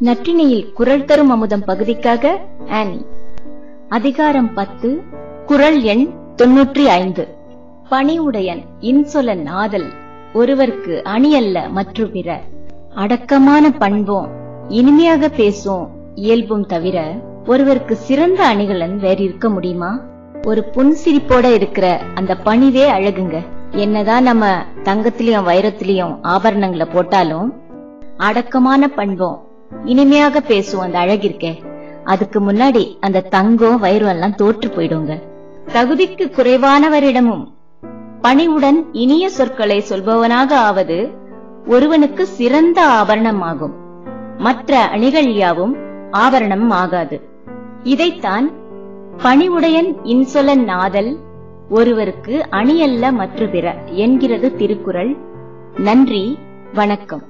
நற்றினியில் குறள் தரும் அமுதம் பகுதிக்காக ஆனி. அதிகாரம் 10, குறள் எண் 95. பணிவுடையன் இன்சொலன் ஆதல் ஒருவர்க்கு அணியல்ல மற்று பிற. அடக்கமான பண்பும் இனிமையாக பேசும் இயல்பும் தவிர ஒருவருக்கு சிறந்த அணிகலன் வேற இருக்க முடியுமா? ஒரு புன்சிரிப்போட இருக்கிற அந்த பணிவே அழகுங்க. என்னதான் நம்ம தங்கத்திலயும் வைரத்திலயும் ஆபரணங்களை போட்டாலும் அடக்கமான பண்பும் இனிமையாக பேசும் அந்த அழகிற்கே, அதுக்கு முன்னாடி அந்த தங்கம் வைரம் எல்லாம் தோற்று போயிடுங்க. தகுதிக்கு குறைவானவரிடமும் பணிவுடன் இனிய சொற்களை சொல்பவனாக ஆவது ஒருவனுக்கு சிறந்த ஆபரணம் ஆகும். மற்ற அணிகள் யாவும் ஆபரணம் ஆகாது. இதைத்தான் பணிவுடையன் இன்சொலன் நாதல் ஒருவருக்கு அணியல்ல மற்று பிற என்கிறது திருக்குறள். நன்றி, வணக்கம்.